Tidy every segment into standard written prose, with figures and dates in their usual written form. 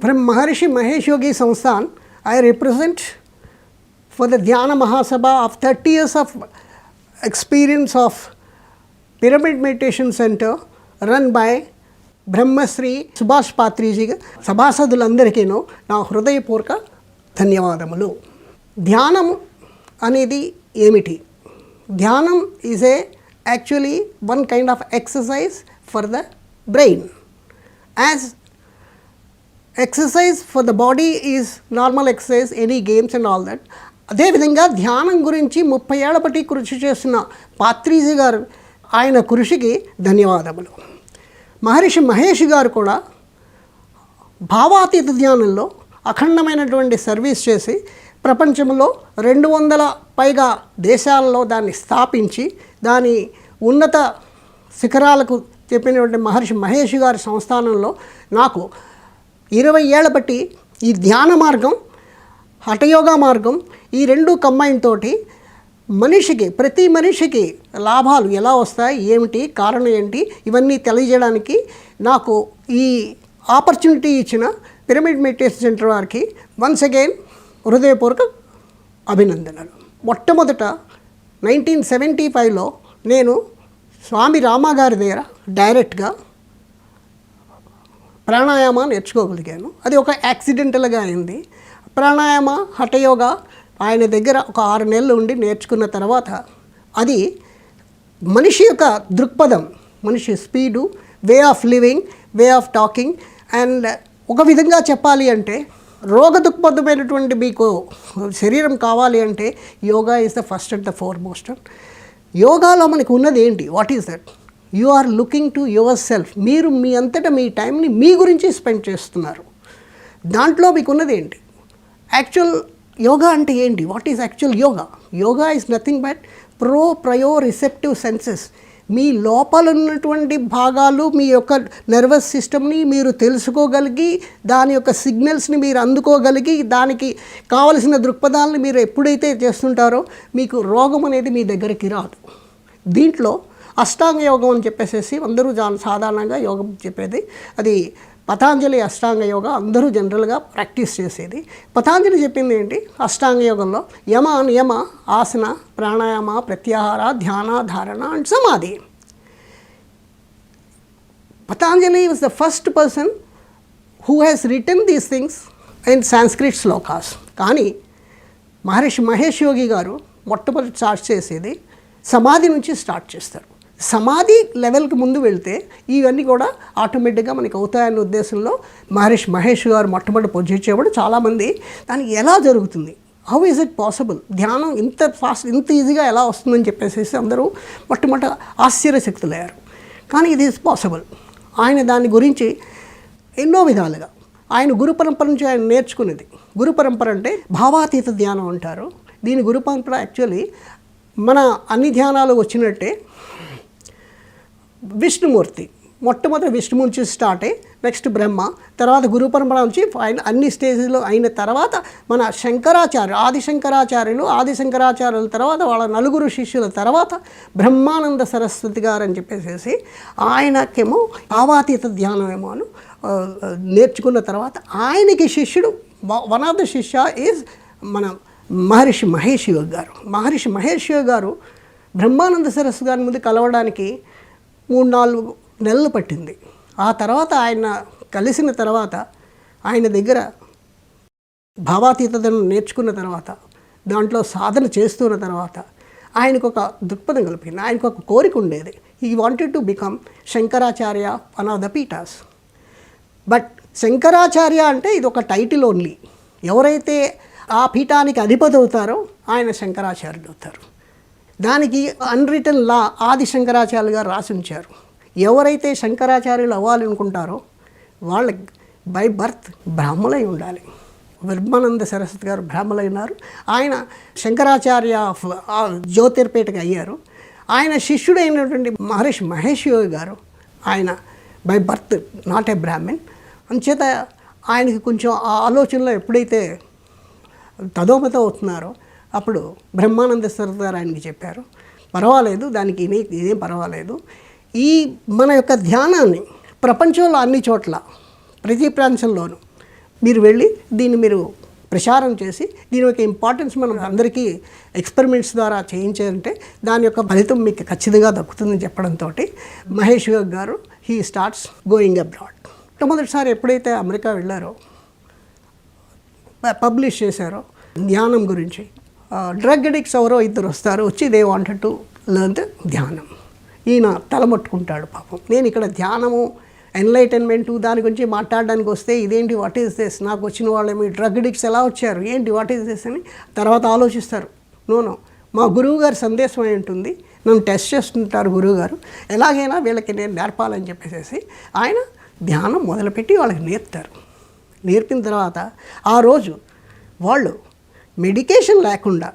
From Maharishi Mahesh Yogi Samsthan, I represent for the Dhyana Mahasabha of 30 years of experience of Pyramid Meditation Center run by Brahmasri Subhash పాత్రీజీ సభాసదులందరికీను నా హృదయపూర్వక ధన్యవాదములు. ధ్యానం అనేది ఏమిటి? ధ్యానం is actually one kind of exercise for the brain. As exercise for the body is normal exercise, any games and all that. అదేవిధంగా ధ్యానం గురించి 30 ఏళ్ల బట్టి కృషి చేస్తున్న పాత్రీజీ గారు, ఆయన కృషికి ధన్యవాదములు. మహర్షి మహేష్ గారు కూడా భావాతీత ధ్యానంలో అఖండమైనటువంటి సర్వీస్ చేసి ప్రపంచంలో 200 పైగా దేశాలలో దాన్ని స్థాపించి దాని ఉన్నత శిఖరాలకు చెప్పినటువంటి మహర్షి మహేష్ గారి సంస్థానంలో నాకు 20 ఏళ్ల బట్టి ఈ ధ్యాన మార్గం, హఠయోగా మార్గం, ఈ రెండు కంబైన్ తోటి మనిషికి, ప్రతి మనిషికి లాభాలు ఎలా వస్తాయి, ఏమిటి, కారణం ఏంటి, ఇవన్నీ తెలియజేయడానికి నాకు ఈ ఆపర్చునిటీ ఇచ్చిన పిరమిడ్ మెడిటేషన్ సెంటర్ వారికి వన్స్ అగైన్ హృదయపూర్వక అభినందనలు. మొట్టమొదట 1975లో నేను స్వామి రామా గారి దగ్గర డైరెక్ట్గా ప్రాణాయామ నేర్చుకోగలిగాను. అది ఒక యాక్సిడెంటల్గా అయింది. ప్రాణాయామ, హఠయోగా ఆయన దగ్గర ఒక 6 నెలలు ఉండి నేర్చుకున్న తర్వాత అది మనిషి యొక్క దృక్పథం, మనిషి speed, way of living, way of talking and ఒక విధంగా చెప్పాలి అంటే రోగ దృక్పథమైనటువంటి మీకు శరీరం కావాలి అంటే yoga is the first and the foremost. యోగాలో మనకు ఉన్నది ఏంటి? What is that? You are looking to yourself. మీరు మీ అంతటా మీ టైంని మీ గురించి స్పెండ్ చేస్తున్నారు. దాంట్లో మీకు ఉన్నది ఏంటి? యాక్చువల్ యోగా అంటే ఏంటి? What is actual yoga? Yoga is nothing but proprioceptive senses. మీ లోపల ఉన్నటువంటి భాగాలు, మీ యొక్క నర్వస్ సిస్టమ్ని మీరు తెలుసుకోగలిగి, దాని యొక్క సిగ్నల్స్ని మీరు అందుకోగలిగి, దానికి కావలసిన దృక్పథాలను మీరు ఎప్పుడైతే చేస్తుంటారో మీకు రోగం అనేది మీ దగ్గరికి రాదు. దీంట్లో అష్టాంగ యోగం అని చెప్పేసి అందరూ సాధారణంగా యోగం చెప్పేది, అది పతాంజలి అష్టాంగ యోగా అందరూ జనరల్గా ప్రాక్టీస్ చేసేది. పతాంజలి చెప్పింది ఏంటి? అష్టాంగ యోగంలో యమ, నియమ, ఆసన, ప్రాణాయామ, ప్రత్యాహార, ధ్యాన, dharana and samadhi. Patanjali was the first person who has written these things in Sanskrit shlokas. కానీ మహర్షి మహేష్ యోగి గారు మొట్టమొదటి స్టార్ట్ చేసేది సమాధి నుంచి స్టార్ట్ చేస్తారు. సమాధి లెవెల్కి ముందు వెళ్తే ఇవన్నీ కూడా ఆటోమేటిక్గా మనకి అవుతాయనే ఉద్దేశంలో మహర్షి మహేష్ గారు మొట్టమొదటి పొజిచేవాడు. చాలామంది దానికి ఎలా జరుగుతుంది, హౌ ఈజ్ ఇట్ పాసిబుల్, ధ్యానం ఇంత ఫాస్ట్, ఇంత ఈజీగా ఎలా వస్తుందని చెప్పేసి అందరూ మొట్టమొదటి ఆశ్చర్యశక్తులయ్యారు. కానీ ఇది ఈజ్ పాసిబుల్. ఆయన దాని గురించి ఎన్నో విధాలుగా ఆయన గురు పరంపర నుంచి ఆయన నేర్చుకునేది. గురు పరంపర అంటే భావాతీత ధ్యానం అంటారు. దీని గురు పరంపర యాక్చువల్లీ మన అన్ని ధ్యానాలు వచ్చినట్టే విష్ణుమూర్తి, మొట్టమొదటి విష్ణుమూర్తి నుంచి స్టార్ట్ అయ్యి నెక్స్ట్ బ్రహ్మ, తర్వాత గురు పరంపర నుంచి ఆయన అన్ని స్టేజ్లో అయిన తర్వాత మన శంకరాచార్యులు, ఆదిశంకరాచార్యుల తర్వాత వాళ్ళ 4 శిష్యుల తర్వాత బ్రహ్మానంద సరస్వతి గారు అని చెప్పేసి ఆయనకేమో భావాతీత ధ్యానం ఏమో అని నేర్చుకున్న తర్వాత ఆయనకి శిష్యుడు, వన్ ఆఫ్ ద శిష్య ఈజ్ మన మహర్షి మహేష్ యోగి గారు. మహర్షి మహేష్ యోగి గారు బ్రహ్మానంద సరస్వతి గారి ముందు కలవడానికి 3-4 నెలలు పట్టింది. ఆ తర్వాత ఆయన కలిసిన తర్వాత ఆయన దగ్గర భావాతీతను నేర్చుకున్న తర్వాత దాంట్లో సాధన చేస్తున్న తర్వాత ఆయనకు ఒక దృక్పథం కలిపింది. ఆయనకు ఒక కోరిక ఉండేది. He wanted to become Shankaracharya one of the peethas. But Shankaracharya అంటే ఇది ఒక టైటిల్ ఓన్లీ. ఎవరైతే ఆ పీఠానికి అధిపతి అవుతారో ఆయన శంకరాచార్యులు అవుతారు. దానికి అన్రిటన్ లా ఆది శంకరాచార్యులు గారు రాసి ఉంచారు. ఎవరైతే శంకరాచార్యులు అవ్వాలనుకుంటారో వాళ్ళకి బై బర్త్ బ్రాహ్మలై ఉండాలి. బ్రహ్మానంద సరస్వతి గారు బ్రాహ్మలైనారు. ఆయన శంకరాచార్య జ్యోతిర్పేటకి అయ్యారు. ఆయన శిష్యుడైనటువంటి మహర్షి మహేష్ యోగి గారు ఆయన by birth not a Brahmin. అంచేత ఆయనకి కొంచెం ఆ ఆలోచనలో ఎప్పుడైతే తదోమత అవుతున్నారో అప్పుడు బ్రహ్మానంద సరస్వతి గారు ఆయనకి చెప్పారు, పర్వాలేదు, దానికి ఇదేం పర్వాలేదు, ఈ మన యొక్క ధ్యానాన్ని ప్రపంచంలో అన్ని చోట్ల ప్రతి ప్రాంతంలోనూ మీరు వెళ్ళి దీన్ని మీరు ప్రచారం చేసి దీని యొక్క ఇంపార్టెన్స్ మనం అందరికీ ఎక్స్పెరిమెంట్స్ ద్వారా చేయించారంటే దాని యొక్క ఫలితం మీకు ఖచ్చితంగా దక్కుతుందని చెప్పడంతో మహేష్ గారు హీ స్టార్ట్స్ గోయింగ్ అబ్రాడ్. మొట్టమొదటిసారి ఎప్పుడైతే అమెరికా వెళ్ళారో పబ్లిష్ చేశారో ధ్యానం గురించి, డ్రగ్ అడిక్ట్స్ ఎవరో ఇద్దరు వస్తారు, వచ్చి they wanted to learn the ధ్యానం. ఈయన తలమట్టుకుంటాడు పాపం. నేను ఇక్కడ ధ్యానము ఎన్లైటన్మెంటు దాని గురించి మాట్లాడడానికి వస్తే ఇదేంటి, వాట్ ఈస్ దిస్, నాకు వచ్చిన వాళ్ళేమి డ్రగ్ అడిక్ట్స్ ఎలా వచ్చారు, ఏంటి వాట్ ఈస్ దిస్ అని తర్వాత ఆలోచిస్తారు. నో మా గురువు గారి సందేశం అయి ఉంటుంది, నన్ను టెస్ట్ చేస్తుంటారు గురువుగారు, ఎలాగైనా వీళ్ళకి నేను నేర్పాలని చెప్పేసి ఆయన ధ్యానం మొదలుపెట్టి వాళ్ళకి నేర్పుతారు. నేర్పిన తర్వాత ఆ రోజు వాళ్ళు మెడికేషన్ లేకుండా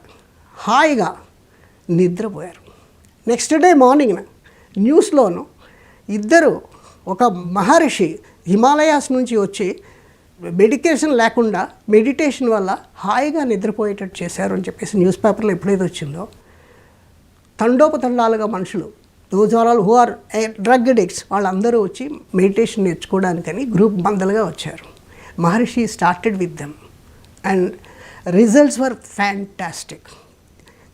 హాయిగా నిద్రపోయారు. నెక్స్ట్ డే మార్నింగ్న న్యూస్లోను ఇద్దరు, ఒక మహర్షి హిమాలయాస్ నుంచి వచ్చి మెడికేషన్ లేకుండా మెడిటేషన్ వల్ల హాయిగా నిద్రపోయేటట్టు చేశారు అని చెప్పేసి న్యూస్ పేపర్లో ఎప్పుడైతే వచ్చిందో తండోపతండాలుగా మనుషులు, those are all who are drug addicts, వాళ్ళందరూ వచ్చి మెడిటేషన్ నేర్చుకోవడానికని గ్రూప్ బందలుగా వచ్చారు. Maharshi started with them and results were fantastic.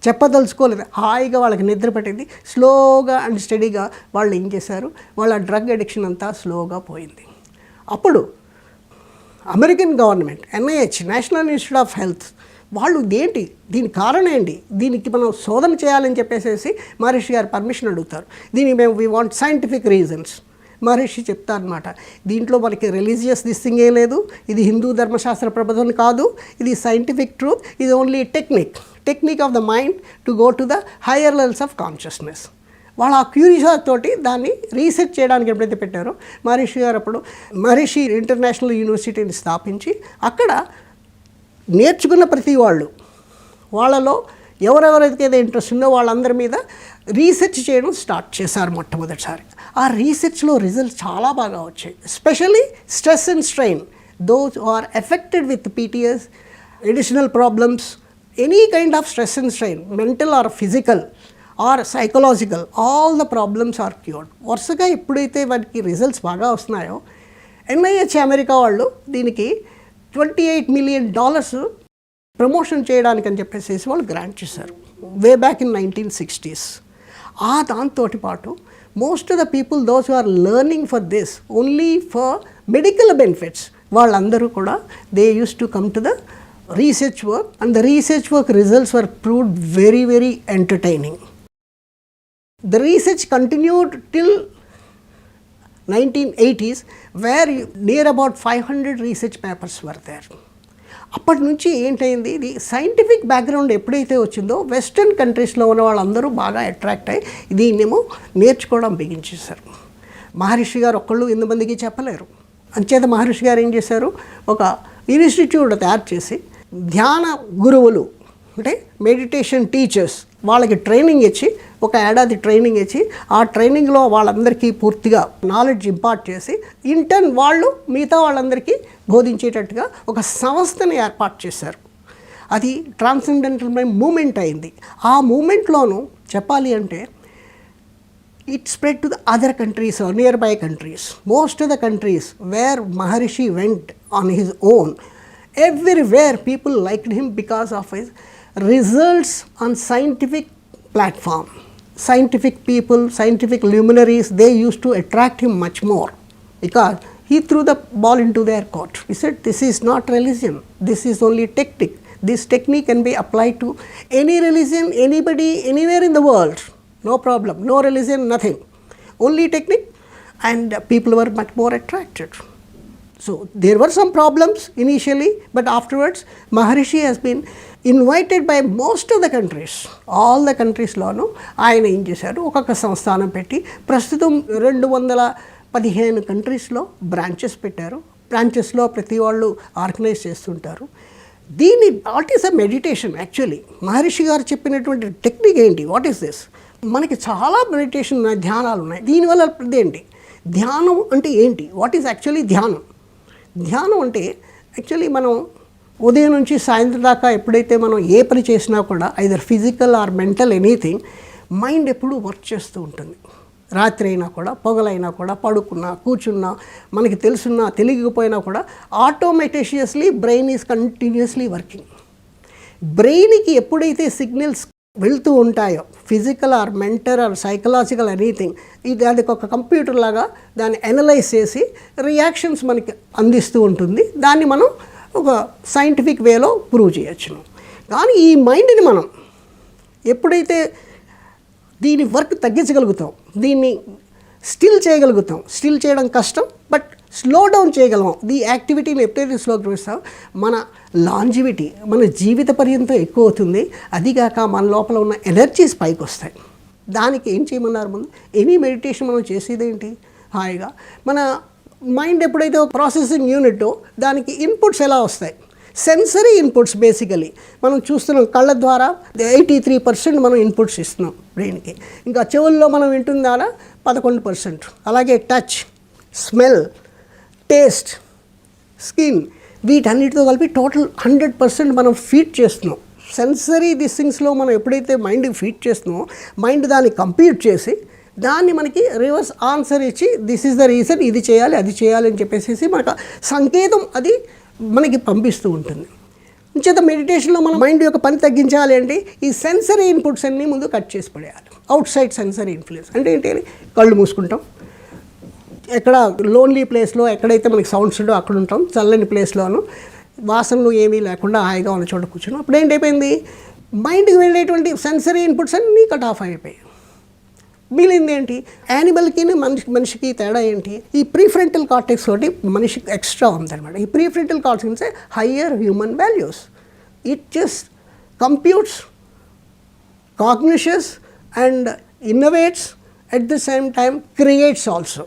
చెప్పదలుచుకోలేదు, హాయిగా వాళ్ళకి నిద్ర పట్టింది. స్లోగా అండ్ స్టడీగా వాళ్ళు ఏం చేశారు, వాళ్ళ డ్రగ్ అడిక్షన్ అంతా స్లోగా పోయింది. అప్పుడు American government NIH national institute of health వాళ్ళు ఏంటి దీని కారణం ఏంటి, దీనికి మనం శోధన చేయాలని చెప్పేసి మహర్షి గారు పర్మిషన్ అడుగుతారు. దీనికి మేము వీ వాంట్ సైంటిఫిక్ రీజన్స్. మహర్షి చెప్తారనమాట, దీంట్లో మనకి రిలీజియస్ దిస్సింగ్ ఏ లేదు, ఇది హిందూ ధర్మశాస్త్ర ప్రబోధన కాదు, ఇది సైంటిఫిక్ ట్రూత్, ఇది only technique of the mind to go to the higher levels of consciousness. వాళ్ళు ఆ క్యూరియాసిటీ తోటి దాన్ని రీసెర్చ్ చేయడానికి ఎప్పుడైతే పెట్టారో మహర్షి గారు అప్పుడు మహర్షి ఇంటర్నేషనల్ యూనివర్సిటీని స్థాపించి అక్కడ నేర్చుకున్న ప్రతి వాళ్ళలో ఎవరెవరైతే ఇంట్రెస్ట్ ఉందో వాళ్ళందరి మీద రీసెర్చ్ చేయడం స్టార్ట్ చేశారు మొట్టమొదటిసారి. ఆ రీసెర్చ్లో రిజల్ట్స్ చాలా బాగా వచ్చాయి. Especially stress and strain, those are affected with PTS, additional problems, any kind of stress and strain, mental or physical or psychological, all the problems are cured. వరుసగా ఎప్పుడైతే వాటికి రిజల్ట్స్ బాగా వస్తున్నాయో NIH అమెరికా వాళ్ళు దీనికి $28 million ప్రమోషన్ చేయడానికి అని చెప్పేసి వాళ్ళు గ్రాంట్ చేశారు వే బ్యాక్ ఇన్ 1960s. ఆ దాంతో పాటు most of the people those who are learning for this only for medical benefits, వాళ్ళందరూ కూడా they use to come to the research work, and the research work results were proved very, very entertaining. The research continued till 1980s where near about 500 research papers were there. అప్పటి నుంచి ఏంటైంది, ఇది scientific background ఎప్పుడైతే వచ్చిందో western కంట్రీస్లో ఉన్న వాళ్ళందరూ బాగా attract అయ్యి దీన్నేమో నేర్చుకోవడం బిగించేశారు. మహర్షి గారు ఒక్కళ్ళు ఎంతమందికి చెప్పలేరు. అంచేత మహర్షి గారు ఏం చేశారు, ఒక ఇన్స్టిట్యూట్ తయారు చేసి ధ్యాన గురువులు అంటే మెడిటేషన్ టీచర్స్ వాళ్ళకి ట్రైనింగ్ ఇచ్చి, ఒక ఏడాది ట్రైనింగ్ ఇచ్చి ఆ ట్రైనింగ్లో వాళ్ళందరికీ పూర్తిగా నాలెడ్జ్ ఇంపార్ట్ చేసి ఇంటర్న్ వాళ్ళు మిగతా వాళ్ళందరికీ బోధించేటట్టుగా ఒక సంస్థని ఏర్పాటు చేశారు. అది ట్రాన్సెండెంటల్ మూమెంట్ అయింది. ఆ మూమెంట్లోనూ చెప్పాలి అంటే it spread to the other countries or nearby countries. Most of the countries where Maharishi went on his own, everywhere people liked him because of his results on scientific platform. Scientific people, scientific luminaries, they used to attract him much more because he threw the ball into their court. He said, this is not religion, this is only technique. This technique can be applied to any religion, anybody, anywhere in the world. No problem, no religion, nothing, only technique, and people were much more attracted. So there were some problems initially, but afterwards Maharishi has been invited by most of the countries, all the countries లోను ఆయన ఏం చేశారు, ఒక్కొక్క సంస్థానం పెట్టి ప్రస్తుతం 215 కంట్రీస్లో branches పెట్టారు. బ్రాంచెస్లో ప్రతి వాళ్ళు ఆర్గనైజ్ చేస్తుంటారు. దీని what is a meditation actually, Maharshi గారు చెప్పినటువంటి టెక్నిక్ ఏంటి, వాట్ ఈస్ దిస్, మనకి చాలా మెడిటేషన్ ఉన్నాయి, ధ్యానాలు ఉన్నాయి. దీనివల్ల ఏంటి, ధ్యానం అంటే ఏంటి, వాట్ ఈజ్ యాక్చువల్లీ ధ్యానం. ధ్యానం అంటే యాక్చువల్లీ మనం ఉదయం నుంచి సాయంత్రం దాకా ఎప్పుడైతే మనం ఏ పని చేసినా కూడా either physical are mental anything, mind ఎప్పుడూ వర్క్ చేస్తూ ఉంటుంది. రాత్రి అయినా కూడా, పగలైనా కూడా, పడుకున్నా, కూర్చున్నా, మనకి తెలుసున్నా తెలియకపోయినా కూడా ఆటోమేటిషియస్లీ బ్రెయిన్ ఈజ్ కంటిన్యూస్లీ వర్కింగ్. బ్రెయిన్కి ఎప్పుడైతే సిగ్నల్స్ వెళ్తూ ఉంటాయో, physical are mental are psychological anything, ఇది అది ఒక కంప్యూటర్ లాగా దాన్ని అనలైజ్ చేసి రియాక్షన్స్ మనకి అందిస్తూ ఉంటుంది. దాన్ని మనం ఒక సైంటిఫిక్ వేలో ప్రూవ్ చేయొచ్చును. కానీ ఈ మైండ్ని మనం ఎప్పుడైతే దీని వర్క్ తగ్గించగలుగుతాం, దీన్ని స్టిల్ చేయగలుగుతాం, స్టిల్ చేయడం కష్టం బట్ స్లో డౌన్ చేయగలం. ఈ యాక్టివిటీని ఎప్పుడైతే స్లో చేస్తామో మన లాంజివిటీ, మన జీవిత పర్యంతం ఎక్కువ అవుతుంది. అదిగాక మన లోపల ఉన్న ఎనర్జీస్ పైకి వస్తాయి. దానికి ఏం చేయమన్నారు ముందు? ఎనీ మెడిటేషన్ మనం చేసేది ఏంటి? హాయిగా మన మైండ్ ఎప్పుడైతే ప్రాసెసింగ్ యూనిట్, దానికి ఇన్పుట్స్ ఎలా వస్తాయి? Sensory inputs. బేసికలీ మనం చూస్తున్నాం కళ్ళ ద్వారా 83% మనం ఇన్పుట్స్ ఇస్తున్నాం బ్రెయిన్కి. ఇంకా చెవుల్లో మనం వింటుందారా 11%. అలాగే టచ్, స్మెల్, టేస్ట్, స్కిన్, వీటన్నిటితో కలిపి టోటల్ 100% మనం ఫీడ్ చేస్తున్నాం. సెన్సరీ థింగ్స్లో మనం ఎప్పుడైతే మైండ్కి ఫీడ్ చేస్తున్నామో, మైండ్ దాన్ని కంప్యూట్ చేసి దాన్ని మనకి రివర్స్ ఆన్సర్ ఇచ్చి దిస్ ఈజ్ ద రీజన్, ఇది చేయాలి, అది చేయాలి అని చెప్పేసి మనకు సంకేతం అది మనకి పంపిస్తూ ఉంటుంది. ఇంచేత మెడిటేషన్లో మన మైండ్ యొక్క పని తగ్గించాలి అంటే ఈ సెన్సరీ ఇన్పుట్స్ అన్నీ ముందు కట్ చేసి పడేయాలి. అవుట్ సైడ్ సెన్సరీ ఇన్ఫ్లుయెన్స్ అంటే ఏంటి? కళ్ళు మూసుకుంటాం, ఎక్కడ లోన్లీ ప్లేస్లో ఎక్కడైతే మనకి సౌండ్స్ ఉండో అక్కడ ఉంటాం, చల్లని ప్లేస్లోను వాసనలు ఏమీ లేకుండా హాయిగా ఉన్న చోట కూర్చున్నాం. అప్పుడు ఏంటైపోయింది? మైండ్కి వెళ్ళేటువంటి సెన్సరీ ఇన్పుట్స్ అన్నీ కట్ ఆఫ్ అయిపోయాయి. మిగిలింది ఏంటి? యానిమల్కి మనిషికి తేడా ఏంటి? ఈ ప్రీఫ్రంటల్ కార్టెక్స్ తోటి మనిషికి ఎక్స్ట్రా ఉందన్నమాట. ఈ prefrontal cortex higher human values. It just computes, cognitions and innovates, at the same time creates also.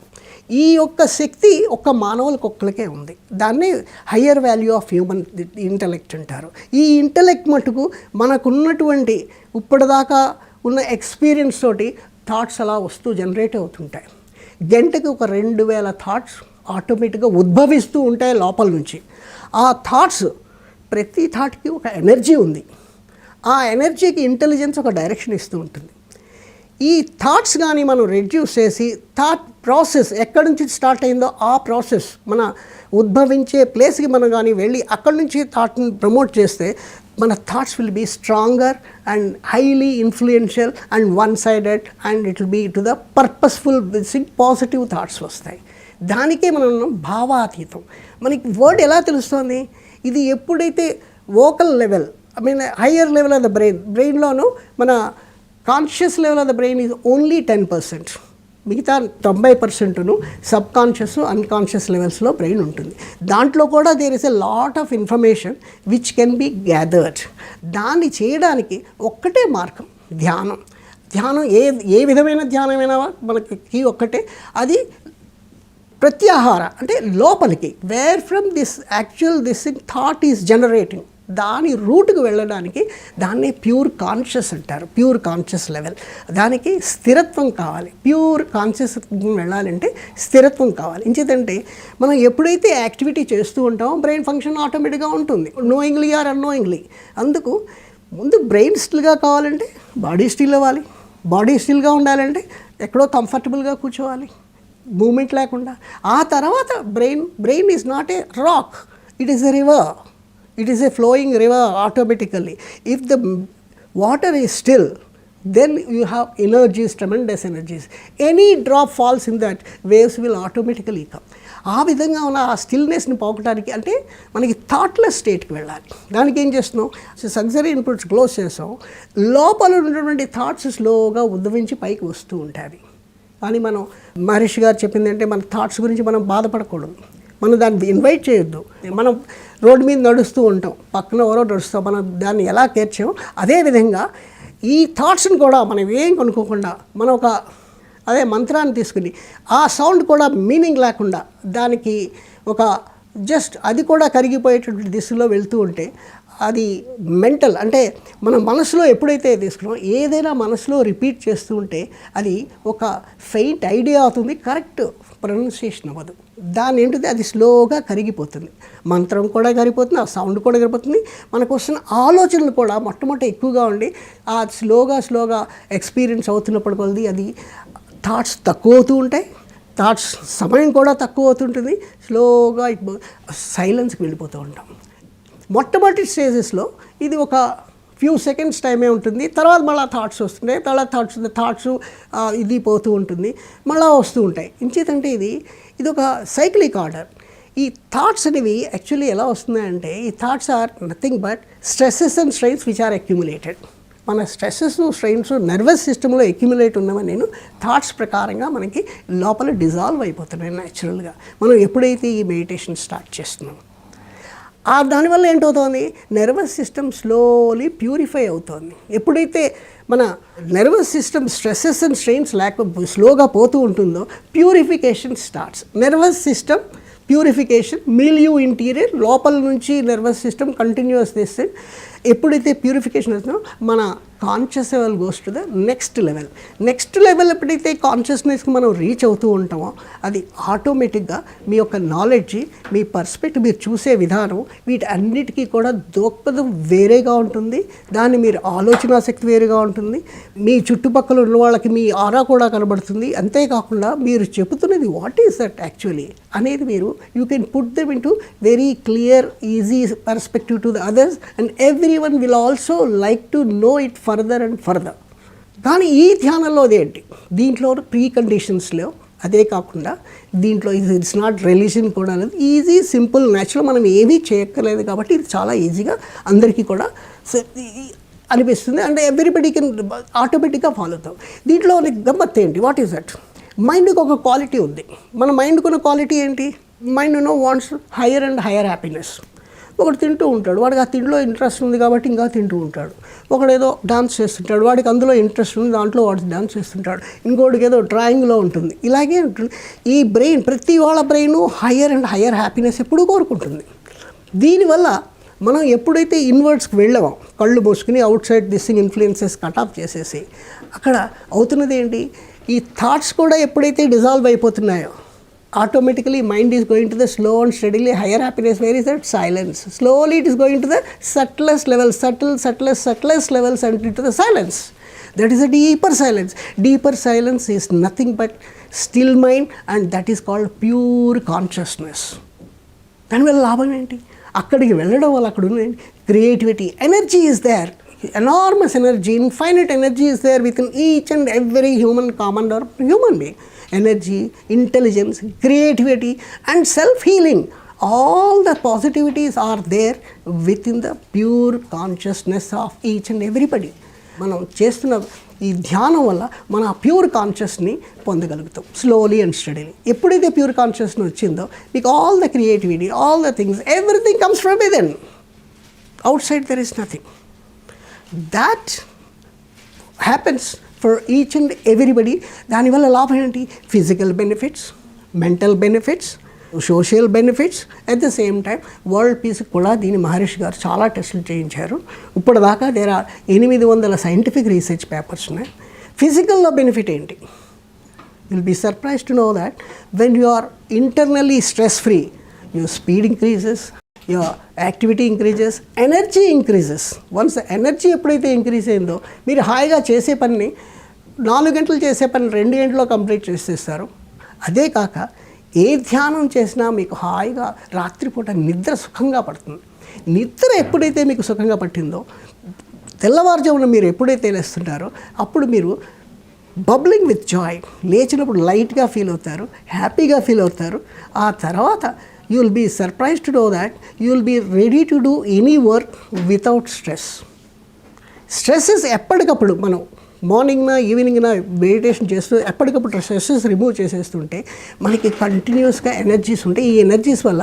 ఈ యొక్క శక్తి ఒక్క మానవులకు ఒక్కరికే ఉంది. దాన్ని higher value of human intellect అంటారు. ఈ ఇంటలెక్ట్ మటుకు మనకున్నటువంటి ఇప్పటిదాకా ఉన్న ఎక్స్పీరియన్స్ తోటి థాట్స్ అలా వస్తూ జనరేట్ అవుతుంటాయి. గంటకి ఒక 2000 థాట్స్ ఆటోమేటిక్గా ఉద్భవిస్తూ ఉంటాయి లోపల నుంచి. ఆ థాట్స్, ప్రతి థాట్కి ఒక ఎనర్జీ ఉంది. ఆ ఎనర్జీకి ఇంటెలిజెన్స్ ఒక డైరెక్షన్ ఇస్తూ ఉంటుంది. ఈ థాట్స్ కానీ మనం రెడ్యూస్ చేసి థాట్ ప్రాసెస్ ఎక్కడి నుంచి స్టార్ట్ అయిందో ఆ ప్రాసెస్ మన ఉద్భవించే ప్లేస్కి మనం కానీ వెళ్ళి అక్కడి నుంచి థాట్ని ప్రమోట్ చేస్తే మన thoughts will be stronger and highly influential and one sided and it will be to the purposeful positive thoughts వస్తాయి. దానికే మనం భావాతీతం. మనకి వర్డ్ ఎలా తెలుస్తుంది? ఇది ఎప్పుడైతే vocal level, higher level of the బ్రెయిన్లోనూ మన conscious level of the brain is only 10%. మిగతా 90% సబ్ కాన్షియస్, అన్కాన్షియస్ లెవెల్స్లో బ్రెయిన్ ఉంటుంది. దాంట్లో కూడా there is a lot of information which can be gathered. దాన్ని చేయడానికి ఒక్కటే మార్గం, ధ్యానం. ధ్యానం ఏ విధమైన ధ్యానమైనా మనకి ఒక్కటే, అది ప్రత్యాహార అంటే లోపలికి, where from this actual this thought is generating, దాని రూట్కి వెళ్ళడానికి దాన్ని ప్యూర్ కాన్షియస్ అంటారు. Pure conscious level. దానికి స్థిరత్వం కావాలి. ప్యూర్ కాన్షియస్ వెళ్ళాలంటే స్థిరత్వం కావాలి. ఇంచేతంటే మనం ఎప్పుడైతే యాక్టివిటీ చేస్తూ ఉంటామో బ్రెయిన్ ఫంక్షన్ ఆటోమేటిక్గా ఉంటుంది, నోయింగ్లీ ఆర్ అన్నోయింగ్లీ. అందుకు ముందు బ్రెయిన్ స్టిల్గా కావాలంటే బాడీ స్టిల్ అవ్వాలి. బాడీ స్టిల్గా ఉండాలంటే ఎక్కడో కంఫర్టబుల్గా కూర్చోవాలి, మూమెంట్ లేకుండా. ఆ తర్వాత brain is not a rock, it is a river. It is a flowing river automatically. If the water is still, then you have energies, tremendous energies. Any drop falls in that, waves will automatically come. ఆ విధంగా ఉన్న ఆ స్టిల్నెస్ని పోగొట్టడానికి అంటే మనకి thoughtless స్టేట్కి వెళ్ళాలి. దానికి ఏం చేస్తున్నాం? సెన్సరీ ఇన్పుట్స్ క్లోజ్ చేస్తాం. లోపల ఉన్నటువంటి థాట్స్ స్లోగా ఉద్భవించి పైకి వస్తూ ఉంటాయి. కానీ మనం మహర్షి గారు చెప్పింది అంటే మన థాట్స్ గురించి మనం బాధపడకూడదు, మనం దాన్ని ఇన్వైట్ చేయొద్దు. మనం రోడ్డు మీద నడుస్తూ ఉంటాం, పక్కన ఎవరో నడుస్తాం, మనం దాన్ని ఎలా కేర్ చేయమో అదేవిధంగా ఈ థాట్స్ని కూడా మనం ఏం కొనుక్కోకుండా మనం ఒక మంత్రాన్ని తీసుకుని ఆ సౌండ్ కూడా మీనింగ్ లేకుండా దానికి ఒక జస్ట్ అది కూడా కరిగిపోయేటటువంటి దిశలో వెళ్తూ ఉంటే అది మెంటల్ అంటే మన మనసులో ఎప్పుడైతే తీసుకున్నామో ఏదైనా మనసులో రిపీట్ చేస్తూ ఉంటే అది ఒక ఫెయింట్ ఐడియా అవుతుంది, కరెక్ట్ ప్రొనౌన్సియేషన్ అవ్వదు. దాని ఏంటిది అది స్లోగా కరిగిపోతుంది. మంత్రం కూడా కరిగిపోతుంది, ఆ సౌండ్ కూడా కరిగిపోతుంది. మనకు వస్తున్న ఆలోచనలు కూడా మొట్టమొదటి ఎక్కువగా ఉండి ఆ స్లోగా ఎక్స్పీరియన్స్ అవుతున్నప్పుడు కొలది అది థాట్స్ తక్కువ అవుతూ ఉంటాయి, థాట్స్ సమయం కూడా తక్కువ అవుతుంటుంది, స్లోగా సైలెన్స్కి వెళ్ళిపోతూ ఉంటాం. మొట్టమొదటి స్టేజెస్లో ఇది ఒక ఫ్యూ సెకండ్స్ టైమే ఉంటుంది, తర్వాత మళ్ళీ థాట్స్ వస్తుంటాయి, తర్వాత థాట్స్ ఇది పోతూ ఉంటుంది, మళ్ళీ వస్తూ ఉంటాయి. ఇంచేతంటే ఇది ఒక సైక్లిక్ ఆర్డర్. ఈ థాట్స్ అనేవి యాక్చువల్లీ ఎలా వస్తున్నాయంటే, ఈ thoughts are nothing but stresses and strains which are accumulated. మన స్ట్రెస్సెస్ స్ట్రెయిన్స్ నర్వస్ సిస్టంలో అక్యుములేట్ ఉన్నవని నేను థాట్స్ ప్రకారంగా మనకి లోపల డిజాల్వ్ అయిపోతున్నాయి న్యాచురల్గా మనం ఎప్పుడైతే ఈ మెడిటేషన్ స్టార్ట్ చేస్తున్నాం. దానివల్ల ఏంటవుతోంది, నర్వస్ సిస్టమ్ స్లోలీ ప్యూరిఫై అవుతోంది. ఎప్పుడైతే మన nervous system stresses and strains స్లోగా పోతూ ఉంటుందో purification starts. Nervous system purification, milieu interior లోపల నుంచి నర్వస్ సిస్టమ్ కంటిన్యూస్ చేస్తే ఎప్పుడైతే ప్యూరిఫికేషన్ వస్తుందో మన conscious level goes to the next level. ఎప్పుడైతే కాన్షియస్నెస్కి మనం రీచ్ అవుతూ ఉంటామో అది ఆటోమేటిక్గా మీ యొక్క నాలెడ్జ్, మీ పర్స్పెక్టివ్, మీరు చూసే విధానం వీటి అన్నిటికీ కూడా దోపదం వేరేగా ఉంటుంది. దాన్ని మీరు ఆలోచన శక్తి వేరుగా ఉంటుంది. మీ చుట్టుపక్కల ఉన్న వాళ్ళకి మీ ఆరా కూడా కనబడుతుంది. అంతేకాకుండా మీరు చెబుతున్నది వాట్ ఈస్ దట్ యాక్చువల్లీ అనేది మీరు you can put them in to very clear easy perspective to the others and everyone will also like to know it further and further. కానీ ఈ ధ్యానంలో అదేంటి, దీంట్లో ప్రీ కండిషన్స్లో అదే కాకుండా దీంట్లో ఇట్స్ నాట్ రిలీజన్ కూడా అనేది ఈజీ, సింపుల్, న్యాచురల్, మనం ఏమీ చేయక్కర్లేదు కాబట్టి ఇది చాలా ఈజీగా అందరికీ కూడా అనిపిస్తుంది. అంటే ఎవ్రీబడి కెన్ ఆటోమేటిక్గా ఫాలో అవుతాం. దీంట్లో గమ్మత్ ఏంటి, వాట్ ఈస్ దట్, మైండ్కి ఒక క్వాలిటీ ఉంది. మన మైండ్కి ఉన్న క్వాలిటీ ఏంటి, mind wants higher and higher happiness. ఒకడు తింటూ ఉంటాడు, వాడికి ఆ తిండిలో ఇంట్రెస్ట్ ఉంది కాబట్టి ఇంకా తింటూ ఉంటాడు. ఒకడు ఏదో డాన్స్ చేస్తుంటాడు, వాడికి అందులో ఇంట్రెస్ట్ ఉంది, దాంట్లో వాడు డాన్స్ చేస్తుంటాడు. ఇంకోటికి ఏదో డ్రాయింగ్లో ఉంటుంది. ఇలాగే ఉంటుంది ఈ బ్రెయిన్. ప్రతి వాళ్ళ brain higher and higher happiness ఎప్పుడూ కోరుకుంటుంది. దీనివల్ల మనం ఎప్పుడైతే ఇన్వర్డ్స్కి వెళ్ళామో, కళ్ళు మూసుకుని out side this influences cut off చేసేసి, అక్కడ అవుతున్నది ఏంటి, ఈ థాట్స్ కూడా ఎప్పుడైతే dissolve అయిపోతున్నాయో automatically mind is going to the slow and steadily higher happiness. Where is that? Silence. Slowly it is going to the subtlest level, subtlest levels and into the silence. That is a deeper silence. Deeper silence is nothing but still mind, and that is called pure consciousness. దానివల్ల లాభం ఏంటి, అక్కడికి వెళ్ళడం వల్ల అక్కడ ఉన్న creativity, energy is there, enormous energy, infinite energy is there within each and every human, common or human being. Energy, intelligence, creativity and self-healing, all the positivities are there within the pure consciousness of each and everybody. మనం చేస్తున్న ఈ ధ్యానం వల్ల మన pure కాన్షియస్ని పొందగలుగుతాం slowly and steadily. ఎప్పుడైతే pure కాన్షియస్ని వచ్చిందో మీకు all the creativity, all the things, everything comes from within. Outside there is nothing. That happens for each and everybody. దానివల్ల లాభం ఏంటి, physical benefits, mental benefits, social benefits, at the same time world peace కూడా. దీని మహర్షి గారు చాలా టెస్టులు చేయించారు. ఇప్పటిదాకా there are 800 scientific research papers ఉన్నాయి. ఫిజికల్లో బెనిఫిట్ ఏంటి, will be surprise to know that when you are internally stress free, your speed increases, your activity increases, energy increases. Once the energy ఎప్పుడైతే ఇంక్రీజ్ అయిందో మీరు హాయిగా చేసే పని 4 గంటలు చేసే పని 2 గంటల్లో కంప్లీట్ చేసేస్తారు. అదే కాక ఏ ధ్యానం చేసినా మీకు హాయిగా రాత్రిపూట నిద్ర సుఖంగా పడుతుంది. నిద్ర ఎప్పుడైతే మీకు సుఖంగా పట్టిందో తెల్లవారుజామున మీరు ఎప్పుడైతే లేస్తుంటారో అప్పుడు మీరు బబ్లింగ్ విత్ జాయ్, లేచినప్పుడు లైట్గా ఫీల్ అవుతారు, హ్యాపీగా ఫీల్ అవుతారు. ఆ తర్వాత you will be surprised to know that you will be ready to do any work without stress. Stresses ఎప్పటికప్పుడు మనం మార్నింగ్న ఈవినింగ్న మెడిటేషన్ చేస్తూ ఎప్పటికప్పుడు స్ట్రెస్సెస్ రిమూవ్ చేసేస్తుంటే మనకి కంటిన్యూస్గా ఎనర్జీస్ ఉంటాయి. ఈ ఎనర్జీస్ వల్ల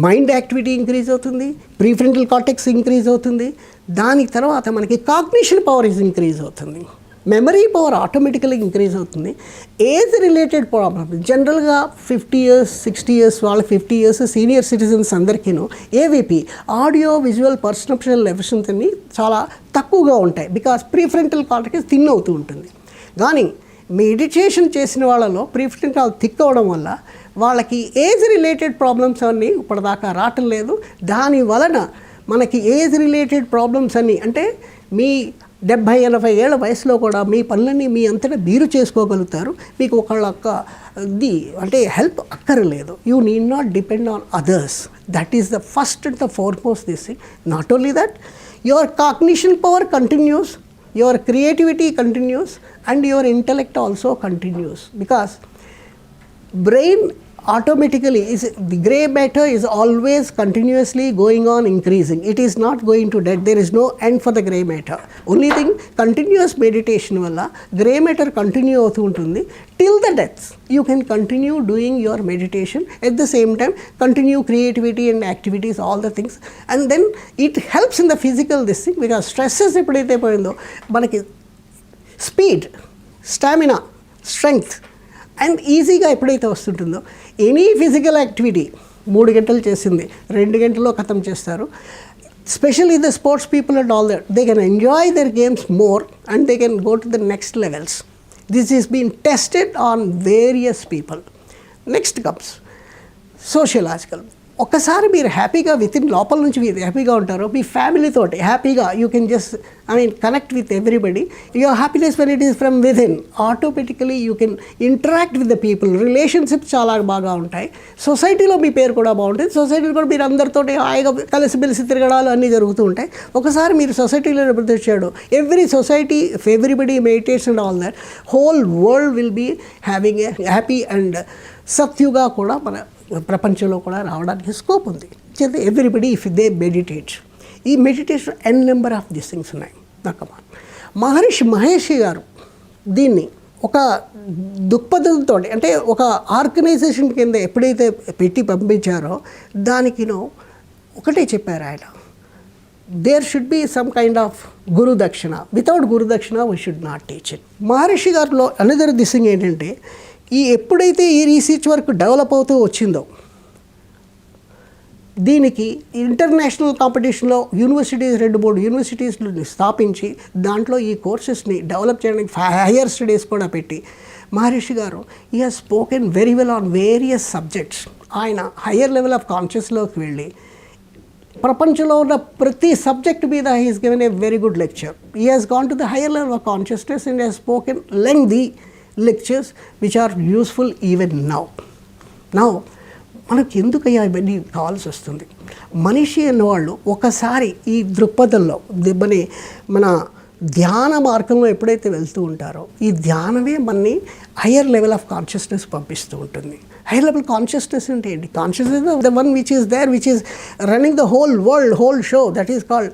మైండ్ యాక్టివిటీ ఇంక్రీజ్ అవుతుంది, ప్రీఫ్రంటల్ కార్టెక్స్ ఇంక్రీజ్ అవుతుంది. దాని తర్వాత మనకి కాగ్నిషన్ పవర్ ఇంక్రీజ్ అవుతుంది, మెమరీ పవర్ ఆటోమేటికల్గా ఇంక్రీజ్ అవుతుంది. ఏజ్ రిలేటెడ్ ప్రాబ్లమ్ జనరల్గా 50 years 60 years వాళ్ళ 50 years సీనియర్ సిటిజన్స్ అందరికీను AVP, audio visual perceptual efficiency చాలా తక్కువగా ఉంటాయి. బికాస్ ప్రీఫ్రంటల్ కార్టెక్స్ థిన్ అవుతూ ఉంటుంది. కానీ మెడిటేషన్ చేసిన వాళ్ళలో ప్రీఫ్రంటల్ థిక్ అవడం వల్ల వాళ్ళకి ఏజ్ రిలేటెడ్ ప్రాబ్లమ్స్ అన్నీ ఇప్పటిదాకా రావటం లేదు. దాని వలన మనకి ఏజ్ రిలేటెడ్ ప్రాబ్లమ్స్ అన్నీ అంటే మీ 70-80 ఏళ్ళ వయసులో కూడా మీ పనులన్నీ మీ అంతటా మీరు చేసుకోగలుగుతారు. మీకు ఇది అంటే హెల్ప్ అక్కర్లేదు. You need not depend on others. That is the first and the foremost this thing. Not only that, your cognition power continuous, your creativity continues, and your intellect also continues, because brain automatically is, the gray matter is always continuously going on increasing. It is not going to dead. There is no end for the gray matter. Only thing, continuous meditation valla gray matter continue అవుతూ ఉంటుంది till the death. You can continue doing your meditation, at the same time continue creativity and activities, all the things, and then it helps in the physical this thing, because stresses ఎప్పుడైతే పోయిందో మనకి speed, stamina, strength and ఈజీగా ఎప్పుడైతే వస్తుంటుందో, any physical activity 3 గంటలు చేసింది 2 గంటల్లో ఖతం చేస్తారు. Especially the sports people and all that, they can enjoy their games more and they can go to the next levels. This is been tested on various people. Next comes sociological. ఒక్కసారి మీరు హ్యాపీగా within లోపల నుంచి మీరు హ్యాపీగా ఉంటారో, మీ ఫ్యామిలీతోటి హ్యాపీగా you can just connect with everybody. Your happiness when it is from within, automatically you can interact with the people. Relationships చాలా బాగా ఉంటాయి. సొసైటీలో మీ పేరు కూడా బాగుంటుంది. సొసైటీలో కూడా మీరు అందరితోటి హాయిగా కలిసిమెలిసి తిరగడాలు అన్నీ జరుగుతూ ఉంటాయి. ఒకసారి మీరు సొసైటీలో వచ్చాడు, every society, everybody meditates and all that, whole world will be having a happy and సత్యుగా కూడా మన ప్రపంచంలో కూడా రావడానికి స్కోప్ ఉంది. చేత ఎవ్రీబడి ఇఫ్ దే మెడిటేట్, ఈ meditation n number of this things ఉన్నాయి. నాకు మహర్షి మహేషి గారు దీన్ని ఒక దృక్పథంతో, అంటే ఒక ఆర్గనైజేషన్ కింద ఎప్పుడైతే పెట్టి పంపించారో దానికినో ఒకటే చెప్పారు ఆయన, there should be some kind of guru dakshina. Without guru dakshina we should not teach it. Maharshi గారిలో అనదర్ దిస్ థింగ్ ఏంటంటే, ఎప్పుడైతే ఈ రీసెర్చ్ వర్క్ డెవలప్ అవుతూ వచ్చిందో, దీనికి ఇంటర్నేషనల్ కాంపిటీషన్లో యూనివర్సిటీస్ 2-3 యూనివర్సిటీస్ని స్థాపించి దాంట్లో ఈ కోర్సెస్ని డెవలప్ చేయడానికి హయ్యర్ స్టడీస్ కూడా పెట్టి, మహర్షి గారు ఈ has spoken very well on various subjects. ఆయన హయ్యర్ లెవెల్ ఆఫ్ కాన్షియస్లోకి వెళ్ళి ప్రపంచంలో ఉన్న ప్రతి సబ్జెక్ట్ మీద he is given a very good lecture. He has gone to the higher level of consciousness and has spoken lengthy lectures which are useful even now. మనకు ఎందుకయ్యా ఇవన్నీ కావాల్సి వస్తుంది? మనిషి అన్నవాళ్ళు ఒకసారి ఈ దృక్పథంలో మన ధ్యాన మార్గంలో ఎప్పుడైతే వెళ్తూ ఉంటారో, ఈ ధ్యానమే మనని హయ్యర్ లెవెల్ ఆఫ్ కాన్షియస్నెస్ పంపిస్తూ ఉంటుంది. హైయర్ లెవెల్ కాన్షియస్నెస్ అంటే ఏంటి? Consciousness the one which is there, which is running the whole world, whole show, that is called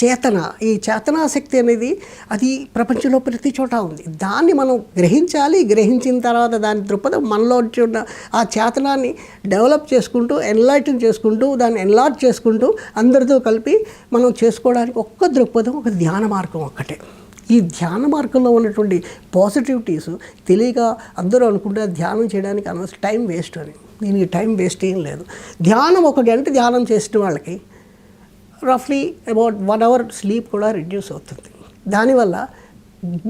chetana. ఈ చేతనాశక్తి అనేది అది ప్రపంచంలో ప్రతి చోట ఉంది. దాన్ని మనం గ్రహించాలి. గ్రహించిన తర్వాత దాని దృక్పథం మనలో ఉన్న ఆ చేతనాన్ని డెవలప్ చేసుకుంటూ, ఎన్లైటన్ చేసుకుంటూ, దాన్ని ఎన్లార్జ్ చేసుకుంటూ అందరితో కలిపి మనం చేసుకోవడానికి ఒక్క దృక్పథం, ఒక ధ్యాన మార్గం ఒక్కటే. ఈ ధ్యాన మార్గంలో ఉన్నటువంటి పాజిటివిటీస్ తెలియక అందరూ అనుకుంటే ధ్యానం చేయడానికి అనవసరం, టైం వేస్ట్ అని. దీనికి టైం వేస్ట్ ఏం లేదు. ధ్యానం 1 గంట ధ్యానం చేసిన వాళ్ళకి రఫ్లీ అబౌట్ 1 అవర్ స్లీప్ కూడా రిడ్యూస్ అవుతుంది. దానివల్ల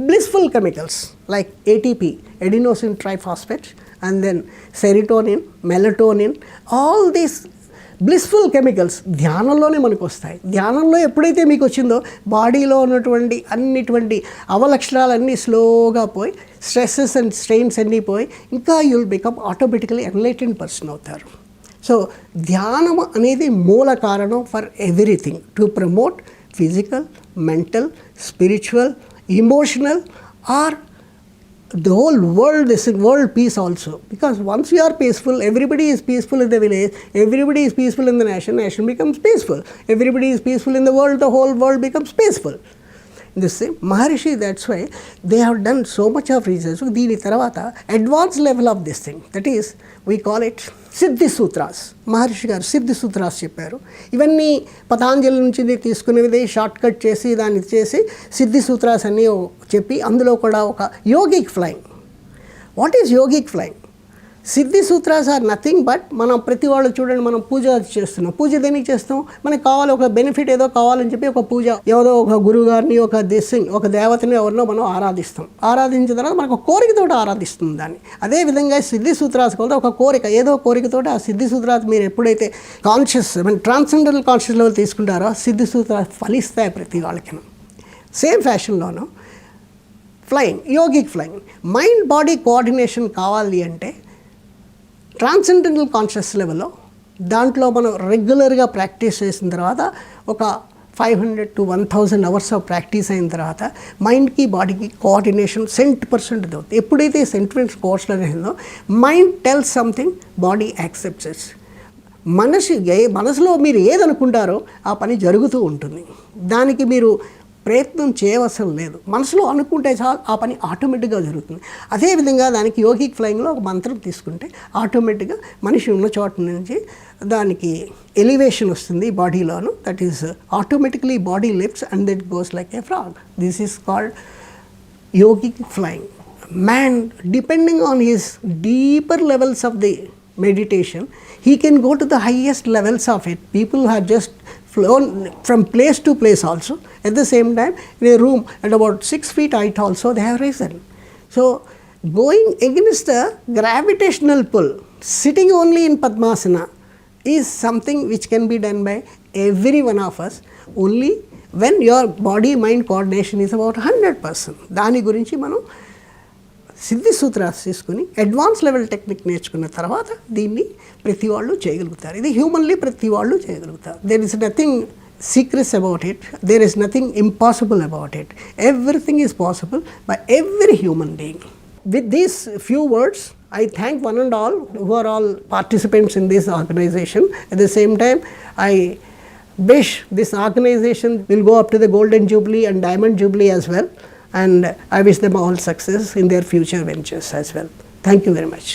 blissful chemicals like ATP, adenosine triphosphate, and then serotonin, melatonin, all these blissful chemicals ధ్యానంలోనే మనకు వస్తాయి. ధ్యానంలో ఎప్పుడైతే మీకు వచ్చిందో బాడీలో ఉన్నటువంటి అన్నిటువంటి అవలక్షణాలన్నీ స్లోగా పోయి, స్ట్రెస్సెస్ అండ్ స్ట్రెయిన్స్ అన్నీ పోయి, ఇంకా you'll become automatically enlightened person అవుతారు. సో ధ్యానం అనేది మూల కారణం for everything, to promote physical, mental, spiritual, emotional or the whole world, this world peace also, because once you are peaceful, everybody is peaceful in the village, everybody is peaceful in the nation becomes peaceful, everybody is peaceful in the world, the whole world becomes peaceful. This same Maharishi, that's why they have done so much of research. So దీని తర్వాత advanced level of this thing, that is we call it Siddhi sutras. మహర్షి గారు సిద్ధి sutras చెప్పారు. ఇవన్నీ పతాంజలి నుంచి తీసుకునేది short cut చేసి దాన్ని చేసి సిద్ధి సూత్రాస్ అన్నీ చెప్పి, అందులో కూడా ఒక yogic flying. What is yogic flying? Siddhi sutras are nothing but, మనం ప్రతి వాళ్ళు చూడండి, మనం పూజ చేస్తున్నాం. పూజ దేనికి చేస్తాం? మనకు కావాలి, ఒక బెనిఫిట్ ఏదో కావాలని చెప్పి ఒక పూజ, ఏదో ఒక గురువు గారిని, ఒక దిస్సింగ్, ఒక దేవతని ఎవరినో మనం ఆరాధిస్తాం. ఆరాధించిన తర్వాత మనకు కోరికతోటి ఆరాధిస్తుంది దాన్ని. అదేవిధంగా సిద్ధి సూత్రాస్ కూడా ఒక కోరిక, ఏదో కోరికతోటి ఆ సిద్ధి సూత్రాస్ మీరు ఎప్పుడైతే కాన్షియస్ ట్రాన్సెండెంటల్ కాన్షియస్ లెవెల్ తీసుకుంటారో సిద్ధి సూత్రాలు ఫలిస్తాయి ప్రతి వాళ్ళకి. సేమ్ ఫ్యాషన్లోనూ flying, yogic flying, mind body coordination కావాలి అంటే ట్రాన్సెండెంటల్ కాన్షియస్ లెవెల్లో దాంట్లో మనం రెగ్యులర్గా ప్రాక్టీస్ చేసిన తర్వాత ఒక 500 to 1000 అవర్స్ ఆఫ్ ప్రాక్టీస్ అయిన తర్వాత మైండ్కి బాడీకి కోఆర్డినేషన్ 100% అవుతుంది. ఎప్పుడైతే సెంటిమెంట్స్ కోఆర్డినేషన్ అయిందో mind tells something, body accepts. మనసులో మీరు ఏదనుకుంటారో ఆ పని జరుగుతూ ఉంటుంది. దానికి మీరు ప్రయత్నం చేయవసరం లేదు. మనసులో అనుకుంటే చాలు ఆ పని ఆటోమేటిక్గా జరుగుతుంది. అదేవిధంగా దానికి యోగిక్ ఫ్లయింగ్లో ఒక మంత్రం తీసుకుంటే ఆటోమేటిక్గా మనిషి ఉన్న చోట నుంచి దానికి ఎలివేషన్ వస్తుంది బాడీలోను. That is automatically body lifts and that goes like a frog. This is called yogic flying. Man, depending on his deeper levels of the meditation, he can go to the highest levels of it. People have just flown from place to place also. At the same time, in a room at about 6 feet height also, they have risen. So, going against the gravitational pull, sitting only in Padmasana is something which can be done by every one of us only when your body mind coordination is about 100%. దాని గురించి మనం సిద్ధి సూత్రాలు తీసుకుని advance level technique నేర్చుకున్న తర్వాత దీన్ని ప్రతి వాళ్ళు చేయగలుగుతారు. ఇది హ్యూమన్లీ ప్రతి వాళ్ళు చేయగలుగుతారు. There is nothing secrets about it, there is nothing impossible about it. Everything is possible by every human being. With these few words, I thank one and all who are all participants in this organization. At the same time, I wish this organization will go up to the Golden Jubilee and Diamond Jubilee as well, and I wish them all success in their future ventures as well. Thank you very much.